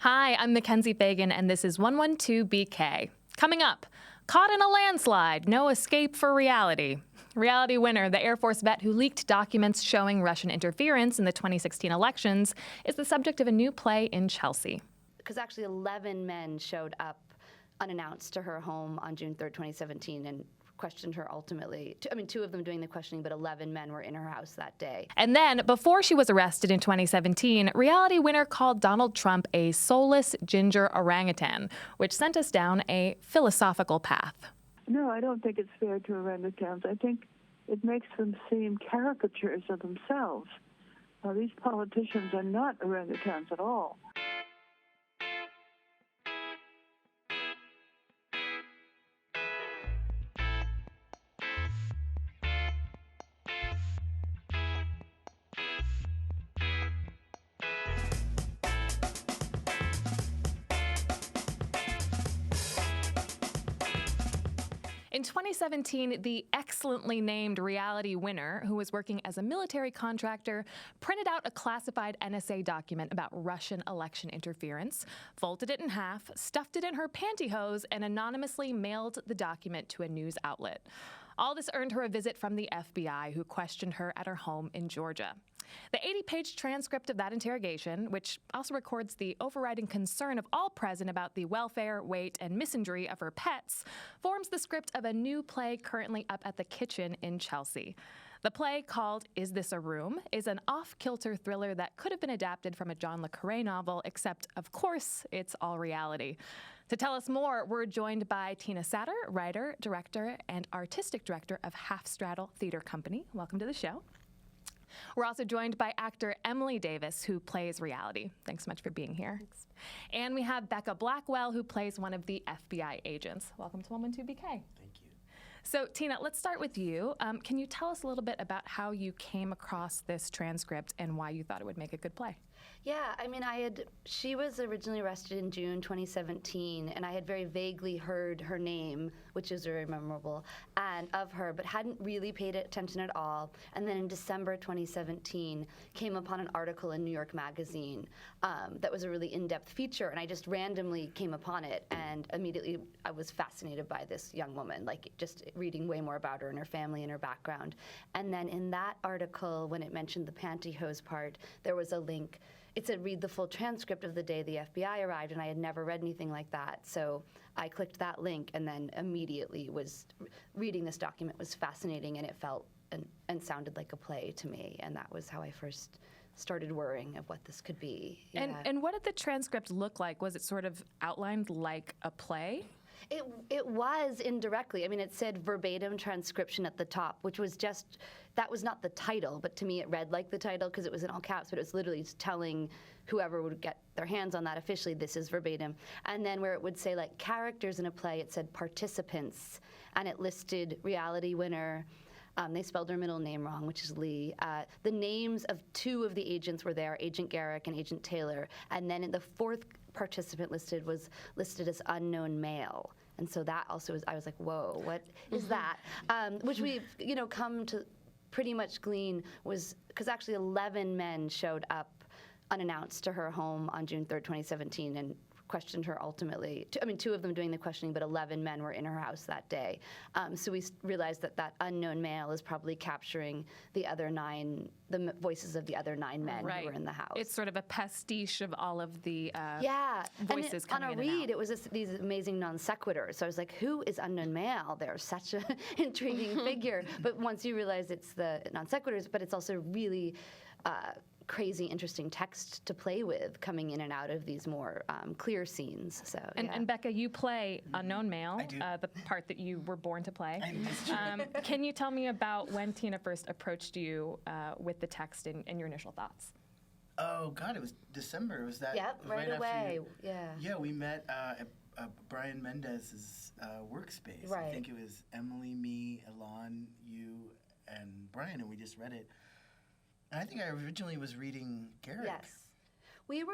Hi, I'm MacKenzie Fegan, and this is 112 BK. Coming up, caught in a landslide, no escape for reality. Reality winner, the Air Force vet who leaked documents showing Russian interference in the 2016 elections, is the subject of a new play in Chelsea. Because actually 11 men showed up unannounced to her home on June 3rd, 2017, and questioned her ultimately. Two of them doing the questioning, but 11 men were in her house that day. And then, before she was arrested in 2017, reality winner called Donald Trump a soulless ginger orangutan, which sent us down a philosophical path. No, I don't think it's fair to orangutans. I think it makes them seem caricatures of themselves. These politicians are not orangutans at all. In 2017, the excellently named reality winner, who was working as a military contractor, printed out a classified NSA document about Russian election interference, folded it in half, stuffed it in her pantyhose, and anonymously mailed the document to a news outlet. All this earned her a visit from the FBI, who questioned her at her home in Georgia. The 80-page transcript of that interrogation, which also records the overriding concern of all present about the welfare, weight, and misandry of her pets, forms the script of a new play currently up at the Kitchen in Chelsea. The play, called Is This a Room?, is an off-kilter thriller that could have been adapted from a John le Carré novel, except, of course, it's all reality. To tell us more, we're joined by Tina Satter, writer, director, and artistic director of Straddle Theater Company. Welcome to the show. We're also joined by actor Emily Davis, who plays reality. Thanks so much for being here. Thanks. And we have Becca Blackwell, who plays one of the FBI agents. Welcome to 112 BK. Thank you. So, Tina, let's start with you. Can you tell us a little bit about how you came across this transcript and why you thought it would make a good play? Yeah, she was originally arrested in June 2017, and I had very vaguely heard her name, which is very memorable, and of her, but hadn't really paid attention at all. And then in December 2017, came upon an article in New York Magazine that was a really in-depth feature, and I just randomly came upon it, and immediately I was fascinated by this young woman, like just reading way more about her and her family and her background. And then in that article, when it mentioned the pantyhose part, there was a link. It said, read the full transcript of the day the FBI arrived, and I had never read anything like that. So I clicked that link, and then immediately was reading this document was fascinating, and it felt and sounded like a play to me. And that was how I first started worrying of what this could be. Yeah. And what did the transcript look like? Was it sort of outlined like a play? It was indirectly. It said verbatim transcription at the top, which was just, that was not the title, but to me it read like the title because it was in all caps, but it was literally telling whoever would get their hands on that officially, this is verbatim. And then where it would say like characters in a play, it said participants, and it listed reality winner. They spelled her middle name wrong, which is Lee. The names of two of the agents were there, Agent Garrick and Agent Taylor. And then in the fourth participant listed was listed as unknown male. And so that also was, I was like, whoa, what is that? Which we've, come to pretty much glean was, because actually 11 men showed up unannounced to her home on June 3rd, 2017, and questioned her ultimately. Two of them doing the questioning, but 11 men were in her house that day. So we realized that unknown male is probably capturing the voices of the other 9 men right. who were in the house. It's sort of a pastiche of all of the voices and coming in on a read, and out. it was these amazing non sequiturs. So I was like, who is unknown male? They're such an intriguing figure. But once you realize it's the non sequiturs, but it's also really crazy, interesting text to play with coming in and out of these more clear scenes. So, and Becca, you play unknown male, I do. The part that you were born to play. That's true. Can you tell me about when Tina first approached you with the text and your initial thoughts? Oh God, it was December. It was that? Yep, right away. Yeah, we met at Brian Mendez's workspace. Right. I think it was Emily, me, Elon, you, and Brian, and we just read it. And I think I originally was reading Garrick. Yes. We were,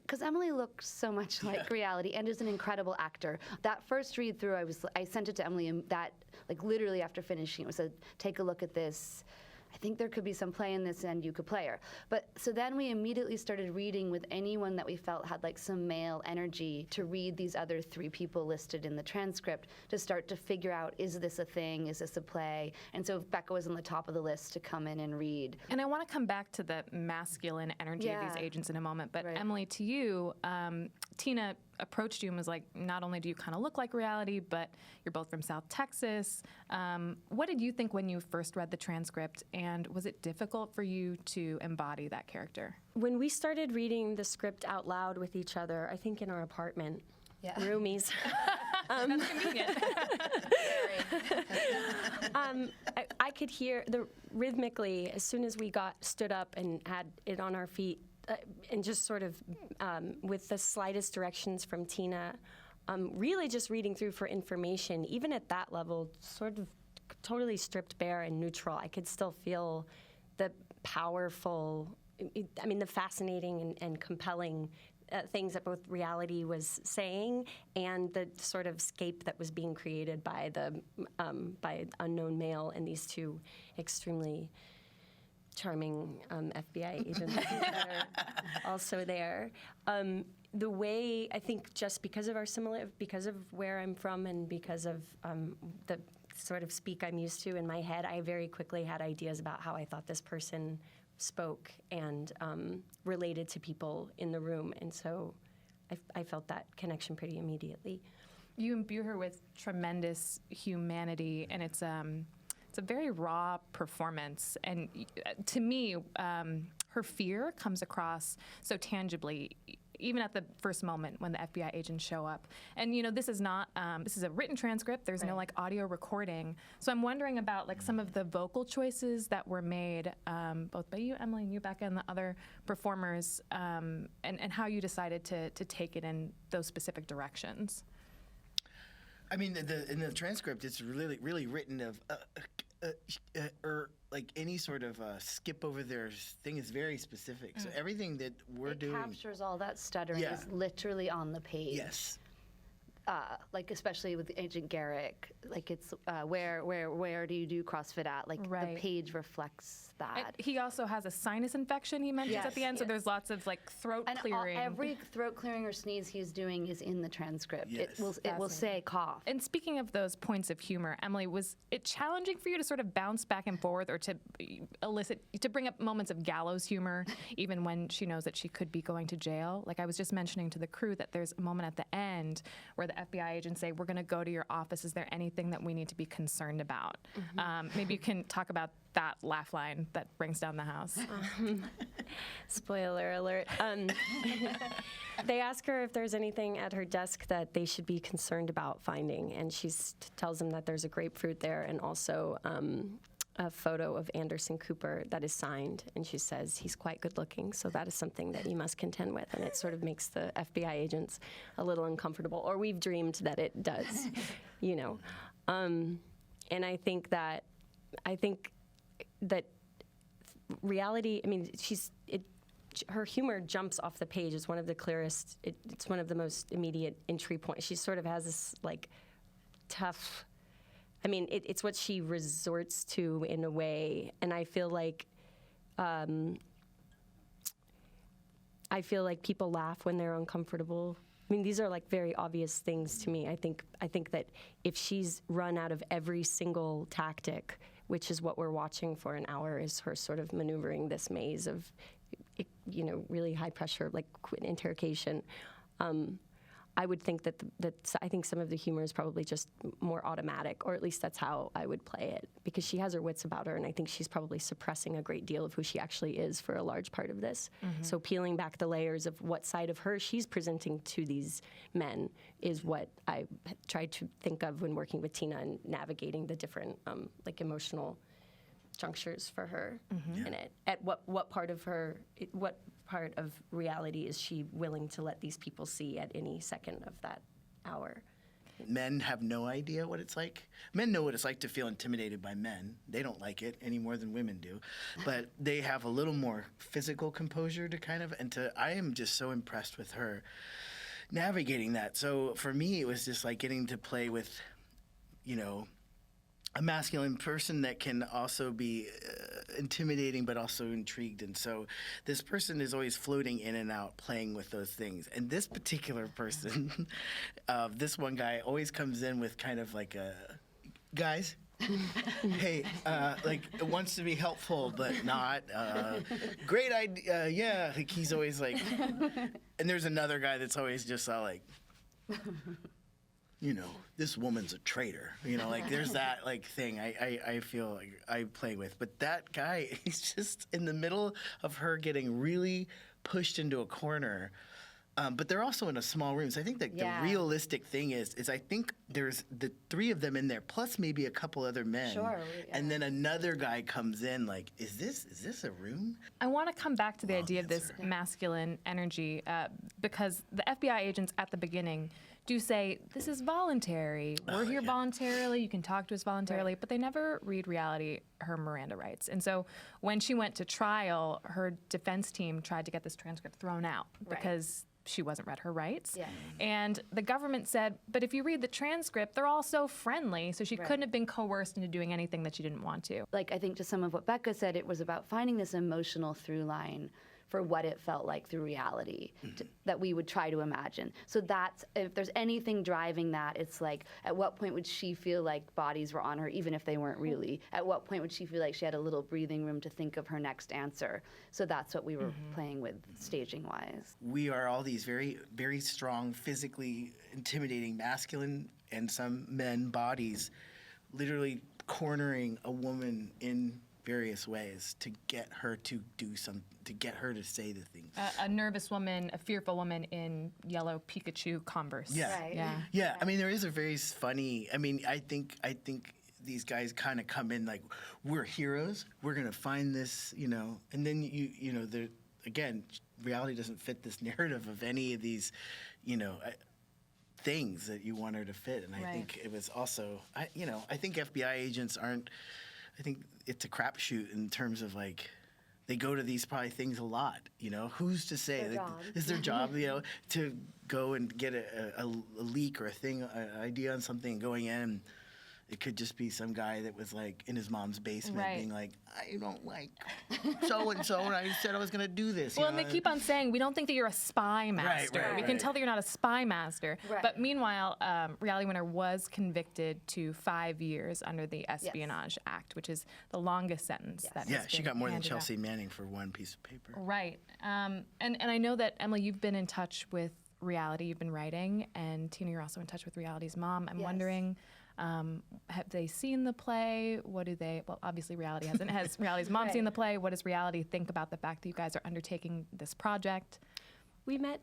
because Emily looks so much like reality and is an incredible actor. That first read through, I sent it to Emily, and that, like literally after finishing, it was take a look at this. I think there could be some play in this and you could play her. But so then we immediately started reading with anyone that we felt had like some male energy to read these other 3 people listed in the transcript to start to figure out, is this a thing? Is this a play? And so Becca was on the top of the list to come in and read. And I want to come back to the masculine energy of these agents in a moment. But Emily, to you, Tina approached you and was like, not only do you kind of look like reality, but you're both from South Texas. What did you think when you first read the transcript, and was it difficult for you to embody that character? When we started reading the script out loud with each other, I think in our apartment, roomies. That's convenient. I could hear rhythmically as soon as we stood up and had it on our feet, and just sort of with the slightest directions from Tina, really just reading through for information, even at that level, sort of totally stripped bare and neutral. I could still feel the powerful, the fascinating and compelling things that both reality was saying and the sort of scape that was being created by by unknown male and these 2 extremely charming FBI agents that are also there. The way, I think, just because of because of where I'm from and because of the sort of speak I'm used to in my head, I very quickly had ideas about how I thought this person spoke and related to people in the room, and so I felt that connection pretty immediately. You imbue her with tremendous humanity, and it's a very raw performance. And to me, her fear comes across so tangibly, even at the first moment when the FBI agents show up. And this is not, this is a written transcript. There's no like audio recording. So I'm wondering about like some of the vocal choices that were made, both by you, Emily, and you, Becca, and the other performers, and how you decided to take it in those specific directions. I mean, in the transcript, it's really written of, or like any sort of skip over their thing is very specific. So everything that we're doing. It captures all that stuttering is literally on the page. Yes. Like especially with Agent Garrick, like it's where do you do CrossFit at? Like the page reflects that. He also has a sinus infection he mentions at the end, so there's lots of like throat clearing. Every throat clearing or sneeze he's doing is in the transcript. Yes. It will say cough. And speaking of those points of humor, Emily, was it challenging for you to sort of bounce back and forth, or to bring up moments of gallows humor, even when she knows that she could be going to jail? Like I was just mentioning to the crew that there's a moment at the end where the FBI agents say, "We're going to go to your office. Is there anything that we need to be concerned about?" Maybe you can talk about that laugh line that brings down the house. Spoiler alert. They ask her if there's anything at her desk that they should be concerned about finding, and she tells them that there's a grapefruit there and also a photo of Anderson Cooper that is signed, and she says he's quite good looking, so that is something that you must contend with, and it sort of makes the FBI agents a little uncomfortable, or we've dreamed that it does, and I think that reality, her humor jumps off the page. It's one of the clearest, it's one of the most immediate entry points. She sort of has this like tough, it's what she resorts to in a way, and I feel like people laugh when they're uncomfortable. These are like very obvious things to me. I think that if she's run out of every single tactic, which is what we're watching for an hour, is her sort of maneuvering this maze of, really high pressure, like interrogation. I would think that I think some of the humor is probably just more automatic, or at least that's how I would play it, because she has her wits about her, and I think she's probably suppressing a great deal of who she actually is for a large part of this. So peeling back the layers of what side of her she's presenting to these men is what I tried to think of when working with Tina and navigating the different emotional junctures for her in it. At what part of reality is she willing to let these people see at any second of that hour? Men have no idea what it's like. Men know what it's like to feel intimidated by men. They don't like it any more than women do. But they have a little more physical composure I am just so impressed with her navigating that. So for me, it was just like getting to play with, a masculine person that can also be intimidating but also intrigued. And so this person is always floating in and out playing with those things. And this particular person, this one guy always comes in with kind of like a, guys, hey, like wants to be helpful but not. Great idea, yeah. Like he's always like, and there's another guy that's always just like, you know, this woman's a traitor. You know, like there's that like thing I feel like I play with. But that guy, he's just in the middle of her getting really pushed into a corner. But they're also in a small room. So I think that the realistic thing is I think there's the three of them in there, plus maybe a couple other men. Sure. Yeah. And then another guy comes in like, is this a room? I want to come back to the idea of this masculine energy because the FBI agents at the beginning do say, this is voluntary. We're here voluntarily. You can talk to us voluntarily. But they never read Reality her Miranda rights. And so when she went to trial, her defense team tried to get this transcript thrown out because she wasn't read her rights. Yeah. And the government said, but if you read the transcript, they're all so friendly, so she couldn't have been coerced into doing anything that she didn't want to. Like, I think just some of what Becca said, it was about finding this emotional through line for what it felt like through reality that we would try to imagine. So that's, if there's anything driving that, it's like, at what point would she feel like bodies were on her, even if they weren't really? At what point would she feel like she had a little breathing room to think of her next answer? So that's what we were playing with staging-wise. We are all these very, very strong, physically intimidating, masculine, and some men bodies, literally cornering a woman in various ways to get her to do something, to get her to say the things. A nervous woman, a fearful woman in yellow Pikachu Converse. Yeah. Right. Yeah. I mean, there is a very funny. I mean, I think these guys kind of come in like, we're heroes. We're gonna find this, you know, and then you know, again, reality doesn't fit this narrative of any of these, you know, things that you want her to fit. And I think it was also, I think FBI agents aren't. I think it's a crapshoot in terms of like, they go to these probably things a lot, you know. Who's to say? Their job. It's their job, you know, to go and get a leak or a thing, an idea on something going in. It could just be some guy that was like in his mom's basement being like, I don't like so-and-so, and I said I was going to do this. Well, and they keep on saying, we don't think that you're a spy master. We can tell that you're not a spy master. Right. But meanwhile, Reality Winner was convicted to 5 years under the Espionage Act, which is the longest sentence that has she been got more than handed out. Chelsea Manning for one piece of paper. Right. And I know that, Emily, you've been in touch with Reality. You've been writing. And Tina, you're also in touch with Reality's mom. I'm wondering, have they seen the play? What do they, well, obviously Reality hasn't. Has Reality's mom seen the play? What does Reality think about the fact that you guys are undertaking this project? We met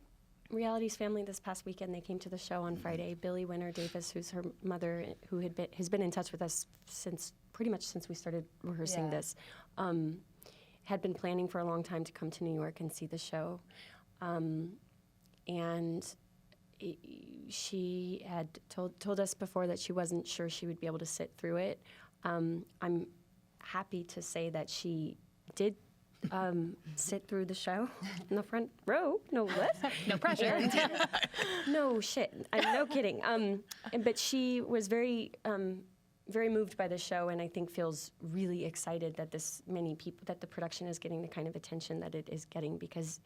Reality's family this past weekend. They came to the show on Friday. Billy Winner Davis, who's her mother, who has been in touch with us pretty much since we started rehearsing this, had been planning for a long time to come to New York and see the show. And she had told us before that she wasn't sure she would be able to sit through it. I'm happy to say that she did sit through the show in the front row, no less. No pressure. No shit. No kidding. But she was very moved by the show, and I think feels really excited that that the production is getting the kind of attention that it is getting, because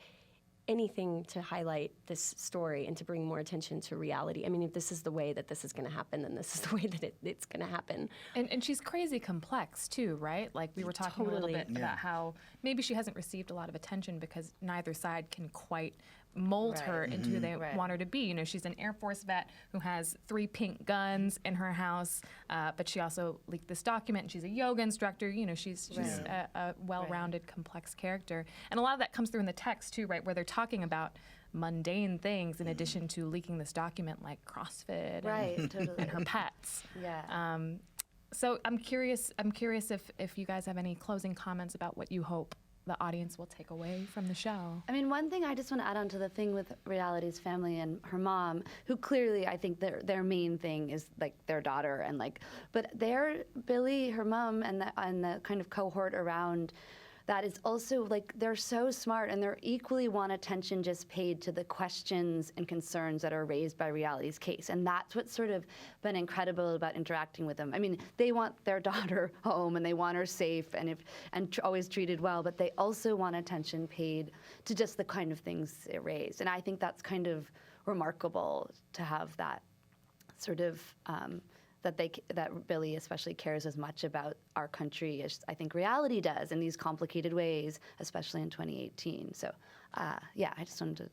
anything to highlight this story and to bring more attention to reality. I mean, if this is the way that this is going to happen, then this is the way that it's going to happen. And she's crazy complex, too, right? Like, we were talking a little bit about how maybe she hasn't received a lot of attention because neither side can quite mold her into who they want her to be. You know, she's an Air Force vet who has 3 pink guns in her house, but she also leaked this document, and she's a yoga instructor. You know, she's a well-rounded, complex character. And a lot of that comes through in the text, too, right, where they're talking about mundane things in addition to leaking this document like CrossFit and her pets. So I'm curious if you guys have any closing comments about what you hope the audience will take away from the show. I mean, one thing I just want to add on to the thing with Reality's family and her mom, who clearly I think their main thing is like their daughter, and like, but Billy, her mom, and the kind of cohort around that is also like they're so smart and they're equally want attention just paid to the questions and concerns that are raised by Reality's case. And that's what's sort of been incredible about interacting with them. I mean, they want their daughter home and they want her safe and always treated well, but they also want attention paid to just the kind of things it raised. And I think that's kind of remarkable to have that sort of that Billy especially cares as much about our country as I think Reality does in these complicated ways, especially in 2018. So, yeah, I just wanted to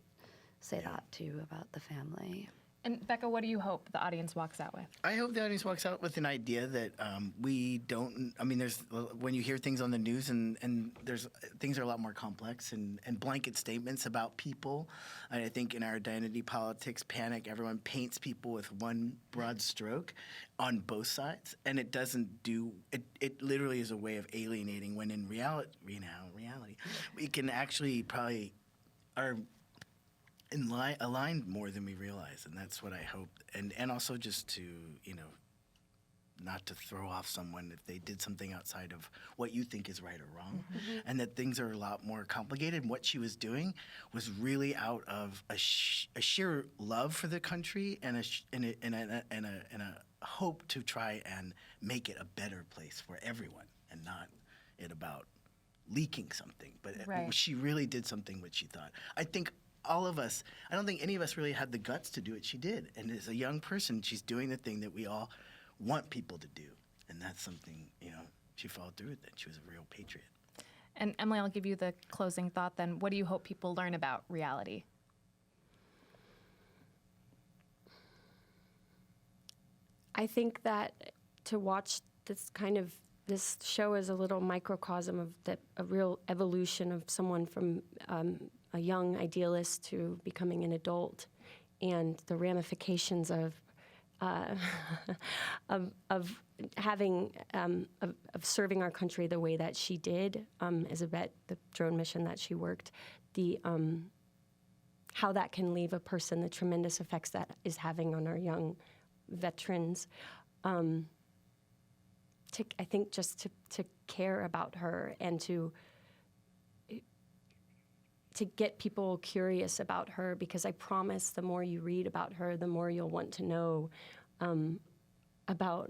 say that too about the family. And Becca, what do you hope the audience walks out with? I hope the audience walks out with an idea that we don't. I mean, there's when you hear things on the news and there's things are a lot more complex and blanket statements about people. And I think in our identity politics panic, everyone paints people with one broad stroke on both sides, and it doesn't do. It literally is a way of alienating. When in reality, we can actually probably are aligned more than we realize, and that's what I hope. And also just to, not to throw off someone if they did something outside of what you think is right or wrong, and that things are a lot more complicated. And what she was doing was really out of a sheer love for the country and a hope to try and make it a better place for everyone, and not it about leaking something. But she really did something which she thought. I think all of us, I don't think any of us really had the guts to do what she did. And as a young person, she's doing the thing that we all want people to do. And that's something, she followed through with it. She was a real patriot. And Emily, I'll give you the closing thought then. What do you hope people learn about Reality? I think that to watch this show is a little microcosm of a real evolution of someone from a young idealist to becoming an adult, and the ramifications of having of serving our country the way that she did as a vet, the drone mission that she worked, how that can leave a person, the tremendous effects that is having on our young veterans. I think just to care about her and to get people curious about her, because I promise the more you read about her, the more you'll want to know about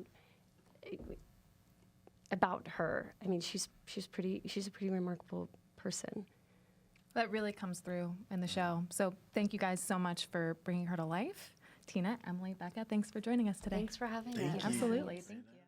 her. I mean, she's a pretty remarkable person. That really comes through in the show. So thank you guys so much for bringing her to life. Tina, Emily, Becca, thanks for joining us today. Thanks for having Thank us. you. Absolutely. Thank you.